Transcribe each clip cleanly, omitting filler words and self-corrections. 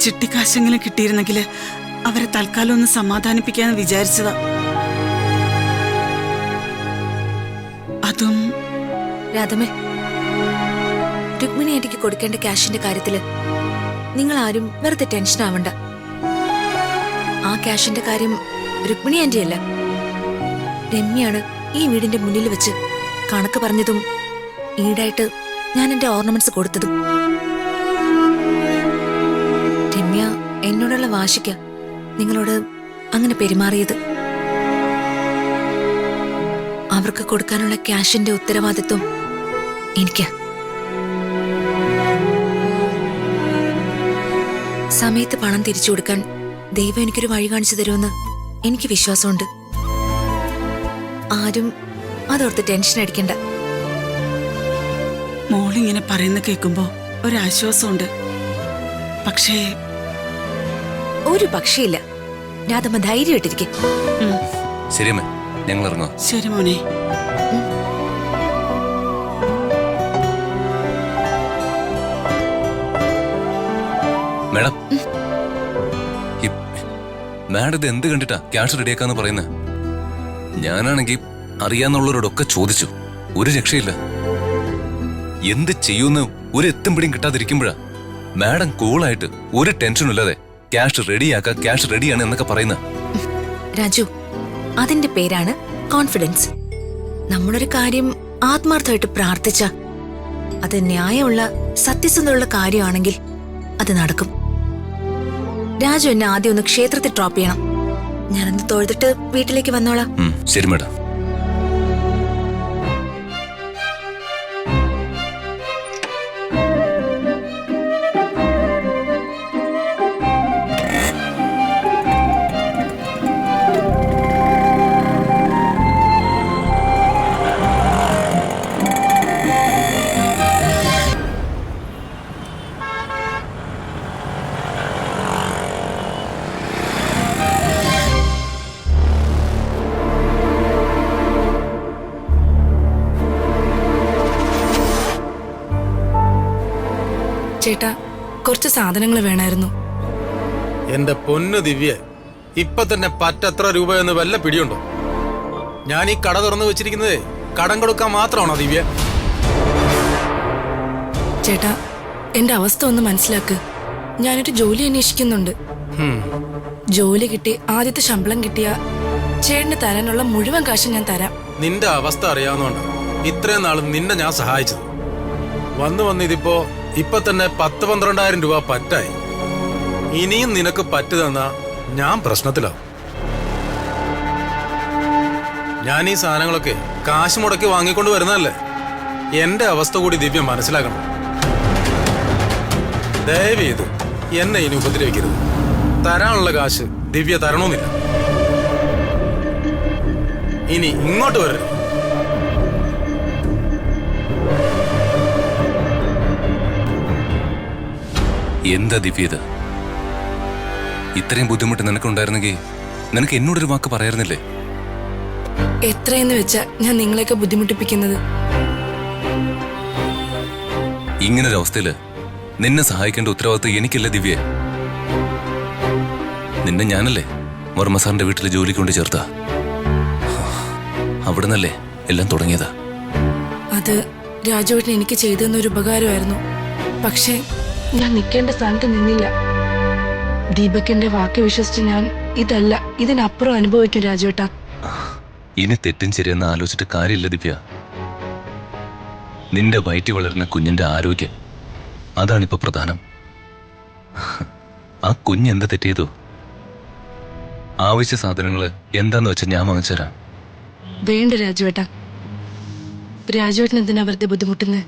ചിട്ടിക്കാശെങ്കിലും കിട്ടിയിരുന്നെങ്കിൽ അവരെ തൽക്കാലം ഒന്ന് സമാധാനിപ്പിക്കാന്ന് വിചാരിച്ചതാ. അതും രാധമേ, രുക്മിണി ആന്റിക്ക് കൊടുക്കേണ്ട ക്യാഷിന്റെ കാര്യത്തില് നിങ്ങൾ ആരും വെറുതെ ടെൻഷൻ ആവണ്ട. ആ ക്യാഷിന്റെ കാര്യം രുക്മിണി ആന്റി അല്ല, രമ്യാണ് ഈ വീടിന്റെ മുന്നിൽ വെച്ച് കണക്ക് പറഞ്ഞതും ഈടായിട്ട് ഞാൻ എന്റെ ഓർണമെന്റ്സ് കൊടുത്തതും. രമ്യ എന്നോടുള്ള വാശിക്ക നിങ്ങളോട് അങ്ങനെ പെരുമാറിയത്. അവർക്ക് കൊടുക്കാനുള്ള ക്യാഷിന്റെ ഉത്തരവാദിത്വം എനിക്ക്. സമയത്ത് പണം തിരിച്ചു കൊടുക്കാൻ ദൈവം എനിക്കൊരു വഴി കാണിച്ചു തരുമെന്ന് എനിക്ക് വിശ്വാസമുണ്ട്. ആരും അതോർത്ത് ടെൻഷൻ അടിക്കണ്ട. മോളിങ്ങനെ പറയുന്ന കേൾക്കുമ്പോ ഒരാശ്വാസമുണ്ട്. പക്ഷേ ഒരു പക്ഷിയില്ല. രാധമ്മ ധൈര്യമായിട്ടിരിക്കും. ശരി അമ്മേ, ഞങ്ങൾ ഇറങ്ങാം. ശരി മോനെ. മേഡം, മാഡം ഇത് എന്ത് കണ്ടിട്ടാ ക്യാഷ് റെഡിയാക്കാന്ന് പറയുന്നത്? ഞാനാണെങ്കിൽ അറിയാന്നുള്ളവരോടൊക്കെ ചോദിച്ചു, ഒരു രക്ഷയില്ല. എന്ത് ചെയ്യുമെന്ന് ഒരു എത്തും പിടിയും കിട്ടാതിരിക്കുമ്പോഴാ മാഡം കൂളായിട്ട് ഒരു ടെൻഷനും ഇല്ലാതെ ക്യാഷ് റെഡിയാക്കാം, ക്യാഷ് റെഡിയാണ് എന്നൊക്കെ പറയുന്നത്. രാജു, അതിന്റെ പേരാണ് കോൺഫിഡൻസ്. നമ്മളൊരു കാര്യം ആത്മാർത്ഥമായിട്ട് പ്രാർത്ഥിച്ച അത് ന്യായമുള്ള സത്യസന്ധമുള്ള കാര്യമാണെങ്കിൽ അത് നടക്കും. രാജു എന്നെ ആദ്യം ഒന്ന് ക്ഷേത്രത്തിൽ ഡ്രോപ്പ് ചെയ്യണം. ഞാനൊന്ന് തൊഴുതിട്ട് വീട്ടിലേക്ക് വന്നോളാം. ശരി മേഡം. ചേട്ടാ, കുറച്ച് സാധനങ്ങൾ വേണമായിരുന്നു. എന്റെ പൊന്നു ദിവ്യ, ഇപ്പൊ തന്നെ പറ്റത്ര രൂപയെന്ന് വല്ല പിടിയുണ്ടോ? ഞാൻ ഈ കട തുറന്നു വെച്ചിരിക്കുന്നത് കടം കൊടുക്കാൻ മാത്രമാണോ ദിവ്യ? ചേട്ടാ, എന്റെ അവസ്ഥ ഒന്ന് മനസ്സിലാക്ക്. ഞാനൊരു ജോലി അന്വേഷിക്കുന്നുണ്ട്. ജോലി കിട്ടി ആദ്യത്തെ ശമ്പളം കിട്ടിയ ചേട്ടന് തരാനുള്ള മുഴുവൻ കാശും ഞാൻ തരാം. നിന്റെ അവസ്ഥ അറിയാവുന്നോണ്ട് ഇത്രയും നാളും നിന്നെ ഞാൻ സഹായിച്ചത്. വന്ന് ഇതിപ്പോ ഇപ്പൊ തന്നെ 10-12,000 രൂപ പറ്റായി. ഇനിയും നിനക്ക് പറ്റു തന്നാ ഞാൻ പ്രശ്നത്തിലാവും. ഞാൻ ഈ സാധനങ്ങളൊക്കെ കാശ് മുടക്കി വാങ്ങിക്കൊണ്ട് വരുന്നതല്ലേ. എന്റെ അവസ്ഥ കൂടി ദിവ്യ മനസ്സിലാക്കണം. ദയവേത് എന്നെ ഇനി ഉപദ്രവിക്കരുത്. തരാനുള്ള കാശ് ദിവ്യ തരണമെന്നില്ല. ഇനി ഇങ്ങോട്ട് വരരുത്. എന്താ ദിവ്യ ഇത്? ഇത്രയും ബുദ്ധിമുട്ട് നിനക്കുണ്ടായിരുന്നെങ്കിൽ നിനക്ക് എന്നോടൊരു വാക്ക് പറയാറുന്നില്ലേ? എത്രയെന്ന് വെച്ചാ ഞാൻ നിങ്ങളെയൊക്കെ ബുദ്ധിമുട്ടിപ്പിക്കുന്നത്? ഇങ്ങനൊരവസ്ഥയില് നിന്നെ സഹായിക്കേണ്ട ഉത്തരവാദിത്വം എനിക്കല്ലേ ദിവ്യ? നിന്നെ ഞാനല്ലേ വർമ്മ സാറിന്റെ വീട്ടിൽ ജോലിക്ക് കൊണ്ട് ചേർത്ത. അവിടെ നിന്നല്ലേ എല്ലാം തുടങ്ങിയത്. അത് രാജുവേട്ടൻ എനിക്ക് ചെയ്തു തന്നൊരു ഉപകാരമായിരുന്നു. പക്ഷേ ഞാൻ നിൽക്കേണ്ട സ്ഥാനത്ത് നിന്നില്ല. ദീപകിന്റെ വാക്ക് വിശ്വസിച്ച് ഞാൻ ഇതല്ല ഇതിനപ്പുറം അനുഭവിക്കും രാജുവേട്ടാ. ഇനി തെറ്റും ശരിയെന്ന് ആലോചിച്ചിട്ട് കാര്യമില്ല ദിവ്യ. നിന്റെ വയറ്റി വളരുന്ന കുഞ്ഞിന്റെ ആരോഗ്യം അതാണിപ്പോ പ്രധാനം. ആ കുഞ്ഞ് എന്താ തെറ്റിയതോ? ആവശ്യ സാധനങ്ങള് എന്താന്ന് വെച്ചാൽ ഞാൻ വാങ്ങിച്ചുതരാം. വേണ്ട രാജുവേട്ടാ. രാജുവേട്ടൻ എന്തിനാ വെറുതെ ബുദ്ധിമുട്ടുന്നത്?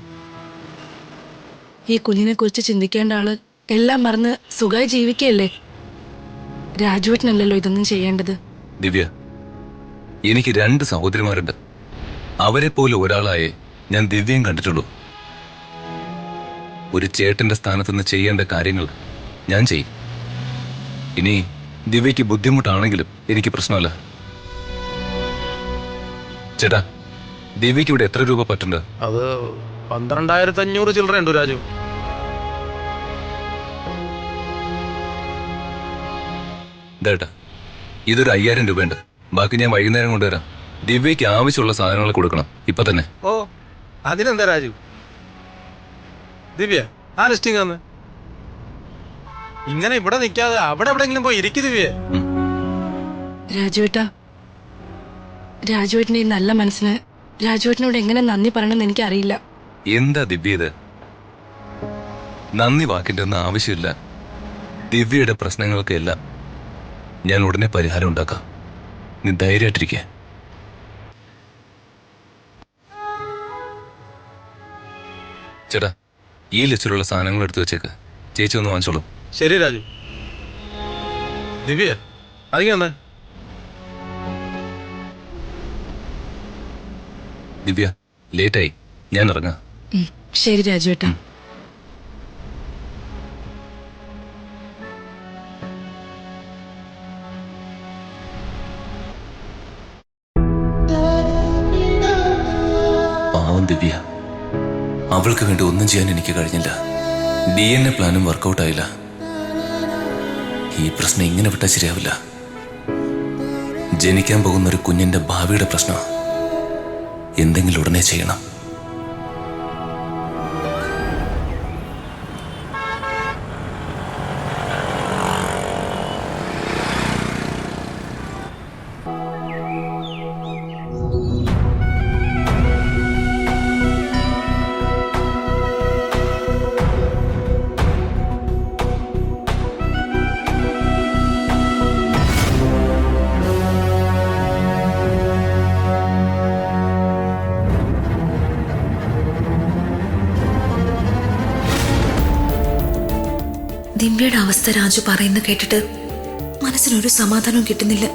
ഈ കുഞ്ഞിനെ കുറിച്ച് ചിന്തിക്കേണ്ട ആള് എല്ലാം മറന്ന് സുഖമായി ജീവിക്കല്ലേ. രാജുവേട്ടനല്ലല്ലോ ഇതൊന്നും ചെയ്യേണ്ടത്. ദിവ്യ, എനിക്ക് 2 സഹോദരിമാരുണ്ട്. അവരെ പോലെ ഒരാളായേ ഞാൻ ദിവ്യയും കണ്ടിട്ടുള്ളൂ. ഒരു ചേട്ടന്റെ സ്ഥാനത്തുനിന്ന് ചെയ്യേണ്ട കാര്യങ്ങൾ ഞാൻ ചെയ്യും. ഇനി ദിവ്യക്ക് ബുദ്ധിമുട്ടാണെങ്കിലും എനിക്ക് പ്രശ്നമല്ല. ചേട്ടാ, ദിവ്യക്ക് ഇവിടെ എത്ര രൂപ പറ്റുണ്ട്? അത് 12,500 ചില്ലറയുണ്ട് രാജു. ഇതേട്ടാ, ഇതൊരു 5000 രൂപയുണ്ട്. ബാക്കി ഞാൻ വൈകുന്നേരം കൊണ്ടുവരാം. ദിവ്യയ്ക്ക് ആവശ്യമുള്ള സാധനങ്ങൾ കൊടുക്കണം ഇപ്പൊ തന്നെ. ഓ അതിനെന്താ രാജു? ദിവ്യ ആ ലിസ്റ്റിംഗ് വന്ന് ഇങ്ങനെ ഇവിടെ നിൽക്കാതെ അവിടെ എവിടെയെങ്കിലും പോയി ഇരിക്കും ദിവ്യ. രാജുവേട്ടാ, രാജുവേട്ടൻ്റെ ഈ നല്ല മനസ്സിന് രാജുവേട്ടനോട് എങ്ങനെ നന്ദി പറയണമെന്ന് എനിക്കറിയില്ല. എന്താ ദിവ്യ ഇത്? നന്ദി വാക്കിന്റെ ഒന്നും ആവശ്യമില്ല. ദിവ്യയുടെ പ്രശ്നങ്ങൾക്കെല്ലാം ഞാൻ ഉടനെ പരിഹാരം ഉണ്ടാക്കാം. നീ ധൈര്യമായിട്ടിരിക്കുക. ചേട്ടാ, ഈ ലിസ്റ്റിലുള്ള സാധനങ്ങൾ എടുത്തു വെച്ചേക്ക്. ചേച്ചി ഒന്ന് വാങ്ങിച്ചോളൂ. ശരി രാജു. ദിവ്യ അതിങ്ങ വന്നേ. ദിവ്യ, ലേറ്റായി, ഞാൻ ഇറങ്ങാം. ശരി രാജുവേട്ടാ. പാവം ദിവ്യ, അവൾക്ക് വേണ്ടി ഒന്നും ചെയ്യാൻ എനിക്ക് കഴിഞ്ഞില്ല. DNA പ്ലാനും വർക്കൗട്ട് ആയില്ല. ഈ പ്രശ്നം ഇങ്ങനെ വിട്ടാൽ ശരിയാവില്ല. ജനിക്കാൻ പോകുന്ന ഒരു കുഞ്ഞിന്റെ ഭാവിയുടെ പ്രശ്നം. എന്തെങ്കിലും ഉടനെ ചെയ്യണം. ദിവ്യയുടെ അവസ്ഥ രാജു പറയുന്ന കേട്ടിട്ട് മനസ്സിനൊരു സമാധാനവും കിട്ടുന്നില്ല.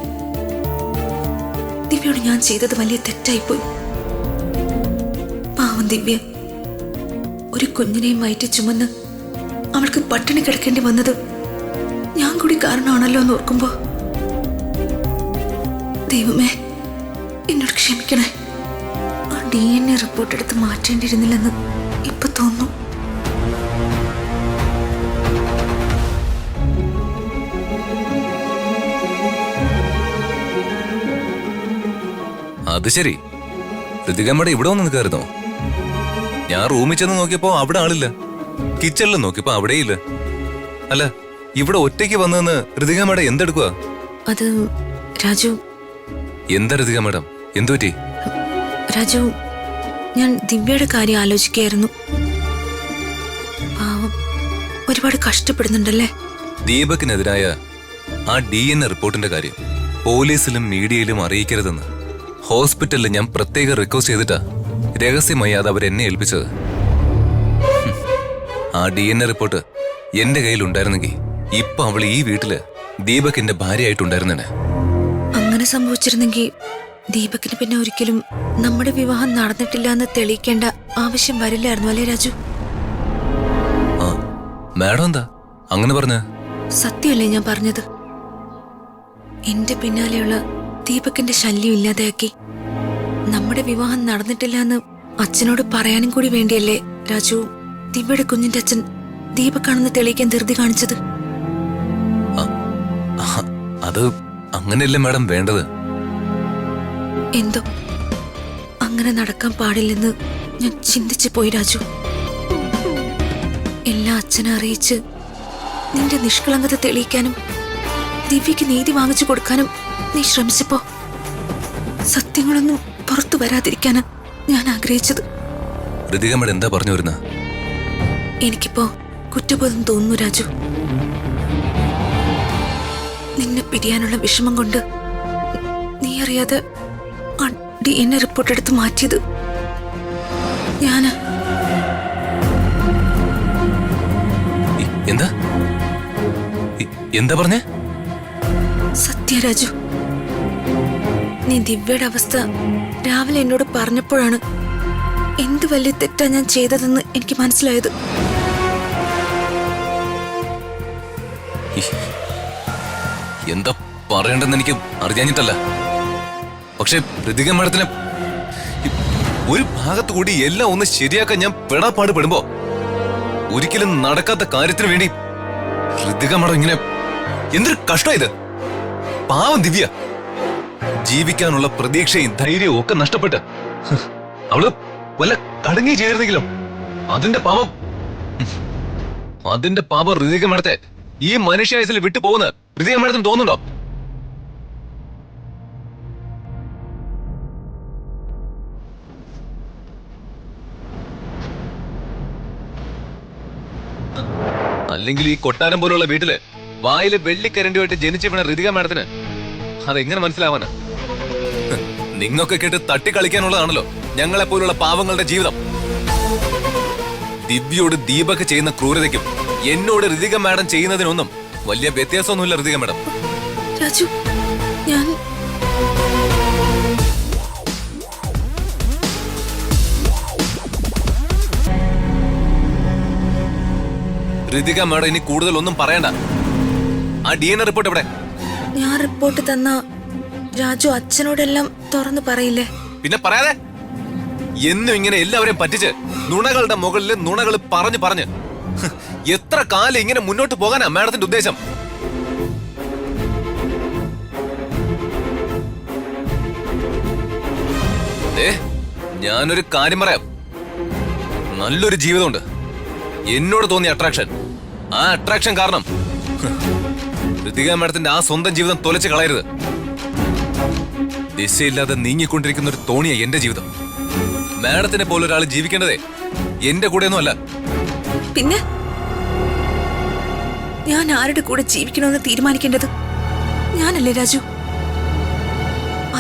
ദിവ്യയോട് ഞാൻ ചെയ്തത് വലിയ തെറ്റായിപ്പോയി. പാവം ദിവ്യ, ഒരു കുഞ്ഞിനെയും വയറ്റി ചുമന്ന് അവൾക്ക് പട്ടിണി കിടക്കേണ്ടി വന്നത് ഞാൻ കൂടി കാരണമാണല്ലോ എന്ന് ഓർക്കുമ്പോ ദൈവമേ എന്നോട് ക്ഷമിക്കണേ. ആ DNA റിപ്പോർട്ട് എടുത്ത് മാറ്റേണ്ടിയിരുന്നില്ലെന്ന് ഇപ്പൊ തോന്നുന്നു. അത് ശരി, ഋതികമ്മയുടെ ഇവിടെ വന്ന് നിൽക്കായിരുന്നോ? ഞാൻ റൂമിൽ ചെന്ന് നോക്കിയപ്പോ അവിടെ ആളില്ല. കിച്ചണിൽ നോക്കിയപ്പോ അവിടെയില്ല. അല്ല, ഇവിടെ ഒറ്റയ്ക്ക് വന്നെന്ന് ഋതികമ്മയുടെ എന്തെടുക്കുക? അത് രാജു. എന്താ ഋതിക മാഡം, എന്തു പറ്റി? രാജു, ഞാൻ ദിവ്യയുടെ കാര്യം ആലോചിക്കുകയായിരുന്നു. പാവം, ഒരുപാട് കഷ്ടപ്പെടുന്നുണ്ടല്ലേ. ദീപകിനെതിരായ ആ DNA റിപ്പോർട്ടിന്റെ കാര്യം പോലീസിലും മീഡിയയിലും അറിയിക്കരുതെന്ന് ഹോസ്പിറ്റലിൽ ഞാൻ പ്രത്യേക റിക്വസ്റ്റ് ചെയ്തിട്ടാ രഹസ്യമായി അത് അവരെന്നെ ഏൽപ്പിച്ചത്. ആ DNA റിപ്പോർട്ട് എന്റെ കയ്യിലുണ്ടായിരുന്നെങ്കിൽ ഇപ്പൊ അവൾ ഈ വീട്ടില് ദീപകിന്റെ ഭാര്യയായിട്ടുണ്ടായിരുന്നേ. അങ്ങനെ സംഭവിച്ചിരുന്നെങ്കിൽ ദീപകിന് പിന്നെ ഒരിക്കലും നമ്മുടെ വിവാഹം നടന്നിട്ടില്ല എന്ന് തെളിയിക്കേണ്ട ആവശ്യം വരില്ലായിരുന്നു അല്ലേ രാജു? ആ മാഡം എന്താ അങ്ങനെ പറഞ്ഞ? സത്യമല്ലേ ഞാൻ പറഞ്ഞത്? എന്റെ പിന്നാലെയുള്ള ദീപകിന്റെ ശല്യം ഇല്ലാതെയാക്കി നമ്മുടെ വിവാഹം നടന്നിട്ടില്ല എന്ന് അച്ഛനോട് പറയാനും കൂടി വേണ്ടിയല്ലേ രാജു ദിവ്യയുടെ കുഞ്ഞിന്റെ അച്ഛൻ ദീപക്കാണെന്ന് തെളിയിക്കാൻ ധൃതി കാണിച്ചത്? അത് അങ്ങനെയല്ലേ മാഡം വേണ്ടത്? എന്തോ അങ്ങനെ നടക്കാൻ പാടില്ലെന്ന് ഞാൻ ചിന്തിച്ചു പോയി രാജു. എല്ലാ അച്ഛനെ അറിയിച്ച് നിന്റെ നിഷ്കളങ്കത തെളിയിക്കാനും ദിവ്യക്ക് നീതി വാങ്ങിച്ചു കൊടുക്കാനും നീ ശ്രമിച്ചപ്പോ സത്യങ്ങളൊന്നും പുറത്തു വരാതിരിക്കാനാ ഞാൻ ആഗ്രഹിച്ചത്. ഋതികമ്മ എന്താ പറഞ്ഞു വരുന്ന? എനിക്കിപ്പോ കുറ്റബോധം തോന്നുന്നു രാജു. നിന്നെ പിരിയാനുള്ള വിഷമം കൊണ്ട് നീ അറിയാതെ ആ DNA റിപ്പോർട്ട് എടുത്ത് മാറ്റിയത് ഞാന്. എന്താ എന്താ പറഞ്ഞേ? സത്യരാജു, നീ ദിവ്യയുടെ അവസ്ഥ രാവിലെ എന്നോട് പറഞ്ഞപ്പോഴാണ് എന്ത് വലിയ തെറ്റാ ഞാൻ ചെയ്തതെന്ന് എനിക്ക് മനസ്സിലായത്. എന്താ പറയണ്ടെന്ന് എനിക്ക് അറിയാഞ്ഞിട്ടല്ല. പക്ഷെ ഋതിക മാഡത്തിന് ഒരു ഭാഗത്തു കൂടി എല്ലാം ഒന്ന് ശരിയാക്കാൻ ഞാൻ പെടാപ്പാട് പെടുമ്പോ ഒരിക്കലും നടക്കാത്ത കാര്യത്തിന് വേണ്ടി ഋതിക മാഡം ഇങ്ങനെ എന്തൊരു കഷ്ടം ഇത്. പാവം ദിവ്യ ജീവിക്കാനുള്ള പ്രതീക്ഷയും ധൈര്യവും ഒക്കെ നഷ്ടപ്പെട്ട് അവള് വല്ല കടങ്ങി ചെയ്തിരുന്നെങ്കിലും അതിന്റെ പാപം ഋതിക മേഡത്തെ ഈ മനുഷ്യായുസിൽ വിട്ടു പോകുന്ന ഋതിക മേഡത്തിന് തോന്നുന്നുണ്ടോ? അല്ലെങ്കിൽ ഈ കൊട്ടാരം പോലുള്ള വീട്ടില് വായില് വെള്ളിക്കരണ്ടുമായിട്ട് ജനിച്ചു വീണ ഋതിക മേഡത്തിന് അതെങ്ങനെ മനസ്സിലാവാനാ? നിങ്ങൊക്കെ കേട്ട് തട്ടിക്കളിക്കാനുള്ളതാണല്ലോ ഞങ്ങളെ പോലുള്ള പാവങ്ങളുടെ ജീവിതം. ദിവ്യയോട് ദീപക് ചെയ്യുന്ന ക്രൂരതയ്ക്കും എന്നോട് ഋതിക മാഡം ചെയ്യുന്നതിനൊന്നും വലിയ വ്യത്യാസമൊന്നുമില്ല ഋതിക മാഡം. രാജു, ഞാൻ ഋതിക മാഡം ഇനി കൂടുതൽ ഒന്നും പറയണ്ട. ആ DNA റിപ്പോർട്ട് എവിടെ? ഞാൻ റിപ്പോർട്ട് തന്ന രാജു അച്ഛനോടെല്ലാം തുറന്നു പറയില്ലേ? പിന്നെ പറയാതെ എന്നും ഇങ്ങനെ എല്ലാവരെയും പറ്റിച്ച് നുണകളുടെ മുകളിൽ നുണകൾ പറഞ്ഞ് എത്ര കാലം ഇങ്ങനെ മുന്നോട്ട് പോകാനാ മാഡത്തിന്റെ ഉദ്ദേശം? ഞാനൊരു കാര്യം പറയാം. നല്ലൊരു ജീവിതമുണ്ട്. എന്നോട് തോന്നിയ അട്രാക്ഷൻ, ആ അട്രാക്ഷൻ കാരണം ഋതിക മാഡത്തിന്റെ ആ സ്വന്തം ജീവിതം തൊലച്ച് കളയരുത്. ദിശയില്ലാതെ നീങ്ങിക്കൊണ്ടിരിക്കുന്ന ഒരു തോണിയ എന്റെ ജീവിതം. മാഡത്തിനെ പോലെ ഒരാൾ ജീവിക്കേണ്ടതേ എന്റെ കൂടെയൊന്നും അല്ല. പിന്നെ ഞാൻ ആരുടെ കൂടെ ജീവിക്കണമെന്ന് തീരുമാനിക്കേണ്ടത് ഞാനല്ലേ രാജു?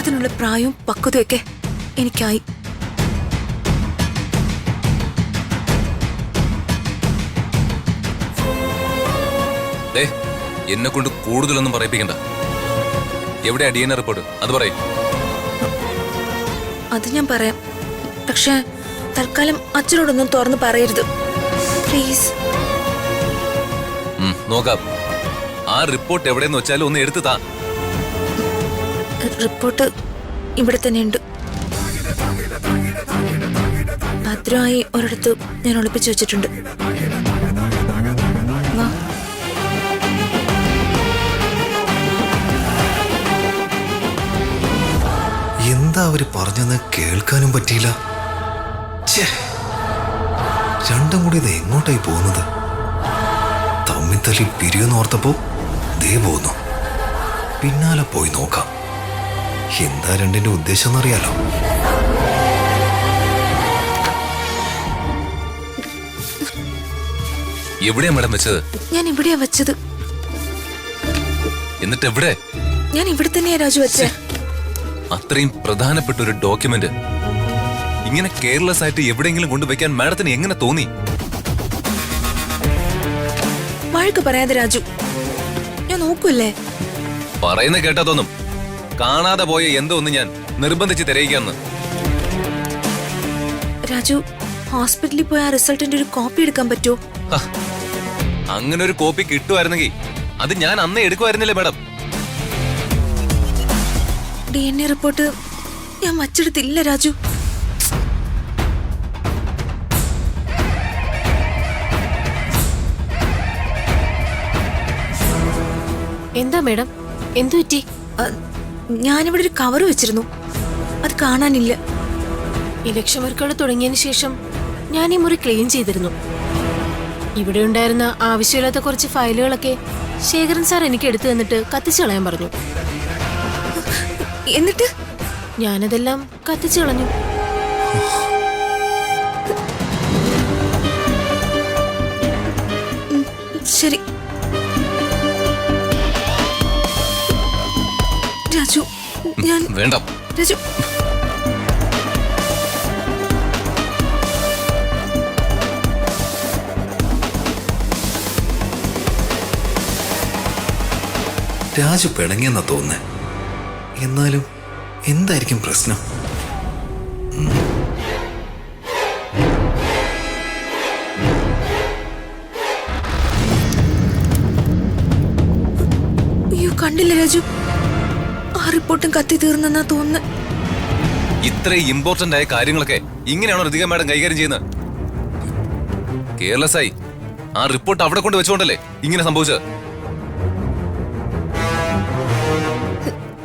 അതിനുള്ള പ്രായവും പക്വതയൊക്കെ എനിക്കായി. എന്നെ കൊണ്ട് കൂടുതലൊന്നും പറയിപ്പിക്കണ്ട. എവിടെയാ DNA റിപ്പോർട്ട്? അത് പറയും. അത് ഞാൻ പറയാം. പക്ഷെ തൽക്കാലം അച്ഛനോടൊന്നും തുറന്നു പറയരുത് പ്ലീസ്. നോക്കാം. ആ റിപ്പോർട്ട് എവിടെയെന്ന് വെച്ചാലും ഒന്ന് എടുത്തു താ. റിപ്പോർട്ട് ഇവിടെ തന്നെയുണ്ട്. ഭദ്രമായി ഒരിടത്ത് ഞാൻ ഒളിപ്പിച്ചു വെച്ചിട്ടുണ്ട്. വാ. എന്താ അവര് പറഞ്ഞെന്ന് കേൾക്കാനും പറ്റിയില്ല. രണ്ടും കൂടി ഇത് എങ്ങോട്ടായി പോകുന്നത്? തമ്മിൽ തല്ലി പിരിയെന്നോർത്തപ്പോ ദേ പോകുന്നു. പിന്നാലെ പോയി നോക്കാം. എന്താ രണ്ടിന്റെ ഉദ്ദേശം എന്നറിയാലോ. എവിടെയാ മാഡം വെച്ചത്? ഞാൻ ഇവിടെയാ വെച്ചത്. എന്നിട്ട് എവിടെ? ഞാൻ ഇവിടെ തന്നെയാ രാജു വെച്ചേ. അത്രയും പ്രധാനപ്പെട്ട ഒരു ഡോക്യുമെന്റ് ഇങ്ങനെ കെയർലെസ് ആയിട്ട് എവിടെയെങ്കിലും കൊണ്ടുവയ്ക്കാൻ മാഡത്തിന് എങ്ങനെ തോന്നി? വഴക്ക് പറയാതെ രാജു, ഞാൻ നോക്കൂല്ലേ? പറയുന്ന കേട്ടാ തോന്നും കാണാതെ പോയ എന്തോ ഒന്ന് ഞാൻ നിർബന്ധിച്ച് തിരയിക്കാന്ന്. രാജു, ഹോസ്പിറ്റലിൽ പോയ ആ റിസൾട്ടിന്റെ ഒരു കോപ്പി എടുക്കാൻ പറ്റുമോ? അങ്ങനെ ഒരു കോപ്പി കിട്ടുമായിരുന്നെങ്കിൽ അത് ഞാൻ അന്നേ എടുക്കുമായിരുന്നില്ലേ മാഡം? DNA റിപ്പോർട്ട് ഞാൻ വച്ചെടുത്തില്ല രാജു. എന്താ മേഡം, എന്തു പറ്റി? ഞാനിവിടെ ഒരു കവർ വെച്ചിരുന്നു, അത് കാണാനില്ല. ഇലക്ഷൻ വർക്കുകൾ തുടങ്ങിയതിന് ശേഷം ഞാൻ ഈ മുറി ക്ലീൻ ചെയ്തിരുന്നു. ഇവിടെ ഉണ്ടായിരുന്ന ആവശ്യമില്ലാത്ത കുറച്ച് ഫയലുകളൊക്കെ ശേഖരൻ സാർ എനിക്ക് എടുത്തു തന്നിട്ട് കത്തിച്ചു കളയാൻ പറഞ്ഞു. എന്നിട്ട് ഞാനതെല്ലാം കത്തിച്ചു കളഞ്ഞു. ശരി രാജു, ഞാൻ വേണ്ട രാജു. രാജു പിണങ്ങിയെന്നാ തോന്നുന്നേ. എന്നാലും എന്തായിരിക്കും പ്രശ്നം? അയ്യോ, കണ്ടില്ല രാജു, ആ റിപ്പോർട്ടും കത്തി തീർന്നെന്നാ തോന്നുന്നു. ഇത്രയും ഇമ്പോർട്ടന്റ് ആയ കാര്യങ്ങളൊക്കെ ഇങ്ങനെയാണോ ഋതിക മാഡം കൈകാര്യം ചെയ്യുന്നത്? കെയർലെസ് ആയി ആ റിപ്പോർട്ട് അവിടെ കൊണ്ട് വെച്ചുകൊണ്ടല്ലേ ഇങ്ങനെ സംഭവിച്ചത്?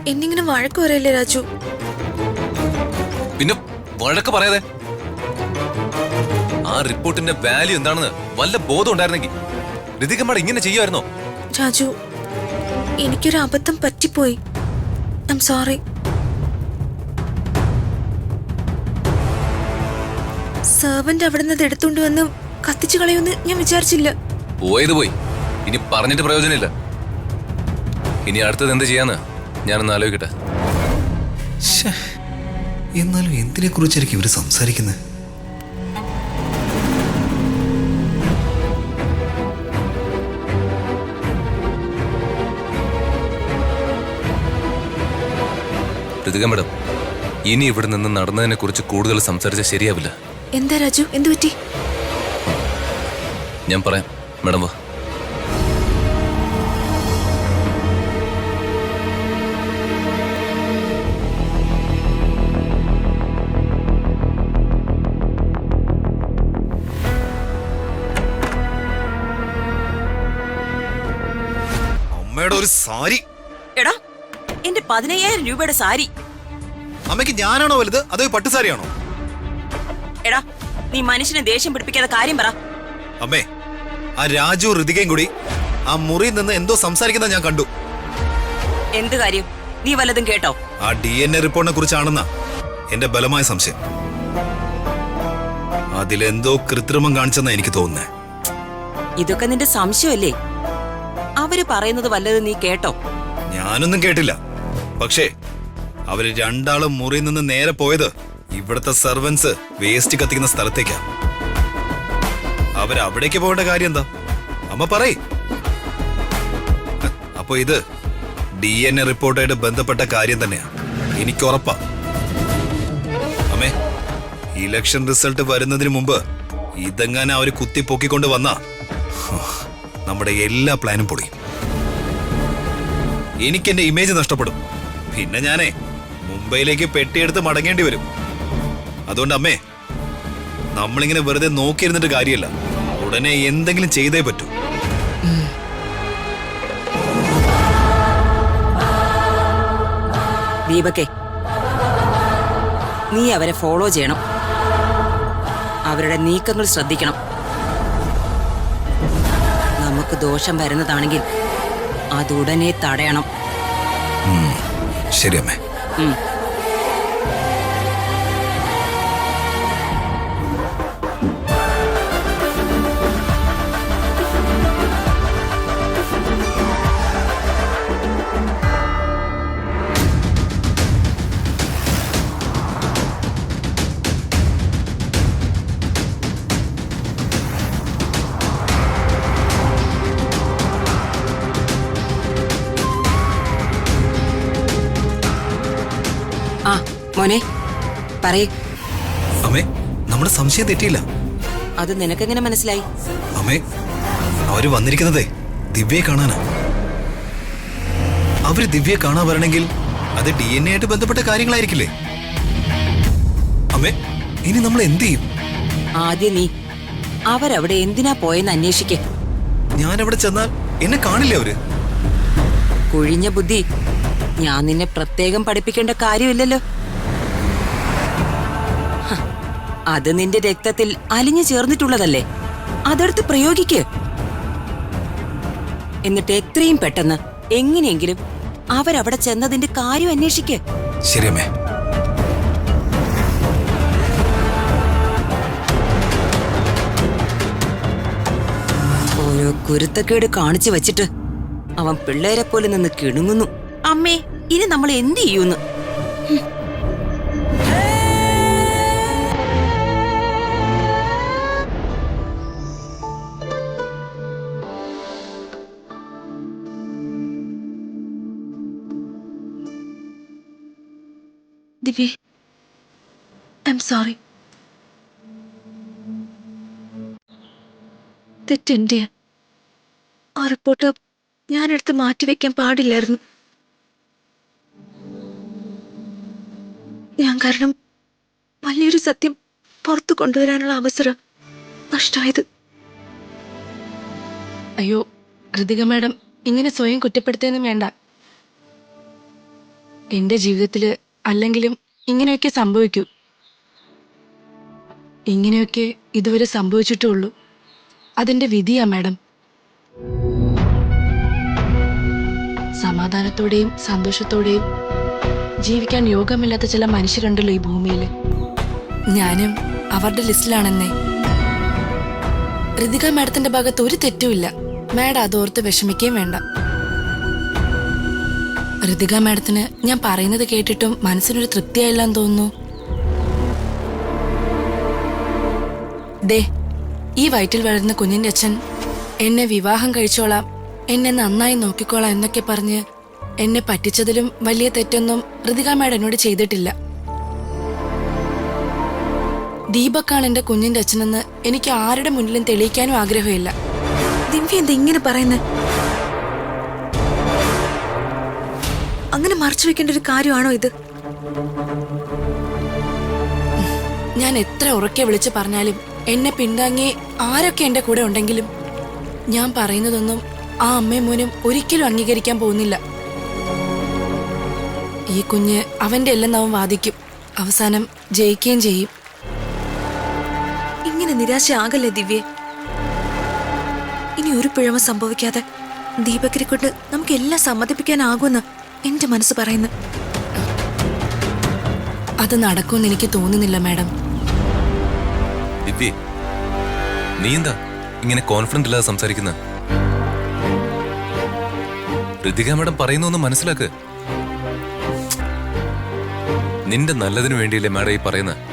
എന്നിങ്ങനെ വഴക്ക് പറയല്ലേ രാജു. പിന്നെ വഴക്ക് പറയാതെ. ആ റിപ്പോർട്ടിന്റെ വാല്യൂ എന്താണെന്ന് വല്ല ബോധം ഉണ്ടായിരുന്നെങ്കിൽ ഋതികമ്മ ഇങ്ങനെ ചെയ്യുമായിരുന്നോ? രാജു, എനിക്കൊരു അബദ്ധം പറ്റിപ്പോയി. I am sorry. സെർവന്റ് അവിടെ നിന്ന് എടുത്തുകൊണ്ട് വന്ന് കത്തിച്ചു കളയുമെന്ന് ഞാൻ വിചാരിച്ചില്ല. പോയത് പോയി, ഇനി പറഞ്ഞിട്ട് പ്രയോജനമില്ല. ഇനി അടുത്തത് എന്ത് ചെയ്യാന്ന് ഞാനൊന്ന് ആലോചിക്കട്ടെ. എന്നാലും എന്തിനെ കുറിച്ചായിരിക്കും ഇവര് സംസാരിക്കുന്നത്? ഋതിക മേഡം, ഇനി ഇവിടെ നിന്ന് നടന്നതിനെ കുറിച്ച് കൂടുതൽ സംസാരിച്ചാൽ ശരിയാവില്ല. എന്താ രാജു, എന്തു പറ്റി? ഞാൻ പറയാം, മേഡം വാ. അമ്മയുടെ ഒരു സാരി. എടാ, എന്റെ 15,000 രൂപയുടെ സാരി. അമ്മയ്ക്ക് ഞാനാണോ വലുത് അതോ ഈ പട്ടുസാരിയാണോ? എടാ, നീ മനുഷ്യനെ ദേഷ്യം പിടിപ്പിക്കാതെ കാര്യം പറ. അമ്മേ, ആ രാജു ഋതികയും കൂടി ആ മുറിയിൽ നിന്ന് എന്തോ സംസാരിക്കുന്ന ഞാൻ കണ്ടു. എന്ത് കാര്യം? നീ വല്ലതും കേട്ടോ? ആ DNA റിപ്പോർട്ടിനെ കുറിച്ചാണെന്നാ എന്റെ ബലമായ സംശയം. അതിലെന്തോ കൃത്രിമം കാണിച്ചെന്നാ എനിക്ക് തോന്നുന്നേ. ഇതൊക്കെ നിന്റെ സംശയമല്ലേ? അവര് പറയുന്നത് വല്ലതും നീ കേട്ടോ? ഞാനൊന്നും കേട്ടില്ല. പക്ഷേ അവര് രണ്ടാളും മുറിയിൽ നിന്ന് നേരെ പോയത് ഇവിടുത്തെ സെർവൻസ് വേസ്റ്റ് കത്തിക്കുന്ന സ്ഥലത്തേക്കാ. അവരവിടേക്ക് പോകേണ്ട കാര്യം എന്താ? അമ്മ പറയ്. അപ്പൊ ഇത് DNA റിപ്പോർട്ടായിട്ട് ബന്ധപ്പെട്ട കാര്യം തന്നെയാ, എനിക്ക് ഉറപ്പാ. അമ്മേ, ഇലക്ഷൻ റിസൾട്ട് വരുന്നതിന് മുമ്പ് ഇതെങ്ങനെ അവര് കുത്തിപ്പൊക്കിക്കൊണ്ട് വന്നാ നമ്മുടെ എല്ലാ പ്ലാനും പൊടി. എനിക്കെന്റെ ഇമേജ് നഷ്ടപ്പെടും. പിന്നെ ഞാനേ മുംബൈയിലേക്ക് പെട്ടിയെടുത്ത് മടങ്ങേണ്ടി വരും. അതുകൊണ്ട് അമ്മേ, നമ്മളിങ്ങനെ വെറുതെ നോക്കിയിരുന്നിട്ട് കാര്യമില്ല. ഉടനെ എന്തെങ്കിലും ചെയ്തേ പറ്റൂ. ദീപകേ, നീ അവരെ ഫോളോ ചെയ്യണം. അവരുടെ നീക്കങ്ങൾ ശ്രദ്ധിക്കണം. നമുക്ക് ദോഷം വരുന്നതാണെങ്കിൽ അതുടനെ തടയണം. ശരി അമ്മേ. ആ മോനെ, പറയേ. അമ്മേ, നമ്മുടെ സംശയം തെറ്റിയില്ല. അത് നിനക്കെങ്ങനെ മനസ്സിലായി? അമ്മേ, അവര് വന്നിരിക്കുന്നതേ ദിവ്യയെ കാണാനാ. അവര് ദിവ്യയെ കാണാൻ വരണമെങ്കിൽ അത് DNA ആയിട്ട് ബന്ധപ്പെട്ട കാര്യങ്ങളായിരിക്കില്ലേ? അമ്മേ, ഇനി നമ്മൾ എന്ത് ചെയ്യും? ആദ്യം നീ അവരവിടെ എന്തിനാ പോയെന്ന് അന്വേഷിക്കേ. ഞാനവിടെ ചെന്നാൽ എന്നെ കാണില്ലേ അവര്? കുഴിഞ്ഞ ബുദ്ധി, ഞാൻ നിന്നെ പ്രത്യേകം പഠിപ്പിക്കേണ്ട കാര്യമില്ലല്ലോ. ഹ, അത് നിന്റെ രക്തത്തിൽ അലിഞ്ഞു ചേർന്നിട്ടുള്ളതല്ലേ. അതെടുത്ത് പ്രയോഗിക്ക്. എന്നിട്ട് എത്രയും പെട്ടെന്ന് എങ്ങനെയെങ്കിലും അവരവിടെ ചെന്നതിന്റെ കാര്യം അന്വേഷിക്ക്. ശരി അമ്മേ. ഓരോ കുരുത്തക്കേട് കാണിച്ചു വെച്ചിട്ട് അവൻ പിള്ളേരെ പോലെ നിന്ന് കിണുങ്ങുന്നു. അമ്മേ, ഇനി നമ്മൾ എന്ത് ചെയ്യുന്നു? ദിവ്യ, ഐ എം സോറി. തെറ്റെന്റെയാ. ആ റിപ്പോർട്ട് ഞാനെടുത്ത് മാറ്റിവെക്കാൻ പാടില്ലായിരുന്നു. ഞാൻ കാരണം വലിയൊരു സത്യം പുറത്തു കൊണ്ടുവരാനുള്ള അവസരം നഷ്ടമായത്. അയ്യോ ഋതിക മാഡം, ഇങ്ങനെ സ്വയം കുറ്റപ്പെടുത്തുകയൊന്നും വേണ്ട. എന്റെ ജീവിതത്തില് അല്ലെങ്കിലും ഇങ്ങനെയൊക്കെ സംഭവിക്കൂ. ഇങ്ങനെയൊക്കെ ഇതുവരെ സംഭവിച്ചിട്ടുള്ളൂ. അതെന്റെ വിധിയാ മാഡം. സമാധാനത്തോടെയും സന്തോഷത്തോടെയും ജീവിക്കാൻ യോഗമില്ലാത്ത ചില മനുഷ്യരുണ്ടല്ലോ ഈ ഭൂമിയിൽ. ഞാനും അവരുടെ ലിസ്റ്റിലാണെന്നേ. ഋതിക മാഡത്തിന്റെ ഭാഗത്ത് ഒരു തെറ്റുമില്ല. മാഡം അതോർത്ത് വിഷമിക്കുകയും വേണ്ട. ഋതിക മാഡത്തിന് ഞാൻ പറയുന്നത് കേട്ടിട്ടും മനസ്സിനൊരു തൃപ്തിയായില്ലെന്ന് തോന്നുന്നു. ദേ, ഈ വയറ്റിൽ വളരുന്ന കുഞ്ഞിന്റെ അച്ഛൻ എന്നെ വിവാഹം കഴിച്ചോളാം, എന്നെ നന്നായി നോക്കിക്കോളാം എന്നൊക്കെ പറഞ്ഞ് എന്നെ പറ്റിച്ചതിലും വലിയ തെറ്റൊന്നും ഋതിക മാഡം എന്നോട് ചെയ്തിട്ടില്ല. ദീപക്കാണ് എന്റെ കുഞ്ഞിന്റെ അച്ഛനെന്ന് എനിക്ക് ആരുടെ മുന്നിലും തെളിയിക്കാനും ആഗ്രഹമില്ല. ദിവ്യ എന്താ ഇങ്ങനെ പറയുന്നത്? അങ്ങനെ മറച്ചു വെക്കേണ്ട ഒരു കാര്യമാണോ ഇത്? ഞാൻ എത്ര ഉറക്കെ വിളിച്ചു പറഞ്ഞാലും എന്നെ പിന്താങ്ങി ആരൊക്കെ എന്റെ കൂടെ ഉണ്ടെങ്കിലും ഞാൻ പറയുന്നതൊന്നും ആ അമ്മയും മോനും ഒരിക്കലും അംഗീകരിക്കാൻ പോകുന്നില്ല. ഈ കുഞ്ഞ് അവന്റെ അല്ലെന്ന് അവൻ വാദിക്കും. അവസാനം ജയിക്കുകയും ചെയ്യും. ഇങ്ങനെ നിരാശയാകല്ലേ ദിവ്യ. ഇനി ഒരു പിഴവ് സംഭവിക്കാതെ ദീപക്കിനെ കൊണ്ട് നമുക്ക് എല്ലാം സമ്മതിപ്പിക്കാനാകുമെന്ന് എന്റെ മനസ്സ് പറയുന്നു. അത് നടക്കുമെന്ന് എനിക്ക് തോന്നുന്നില്ല മാഡം. ദിവ്യേ, നീ എന്താ ഇങ്ങനെ കോൺഫിഡന്റ് ഇല്ലാതെ സംസാരിക്കുന്ന? ഋതിക മാഡം പറയുന്നൊന്ന് മനസ്സിലാക്ക്. നിന്റെ നല്ലതിനു വേണ്ടിയല്ലേ മാഡം ഈ പറയുന്നത്?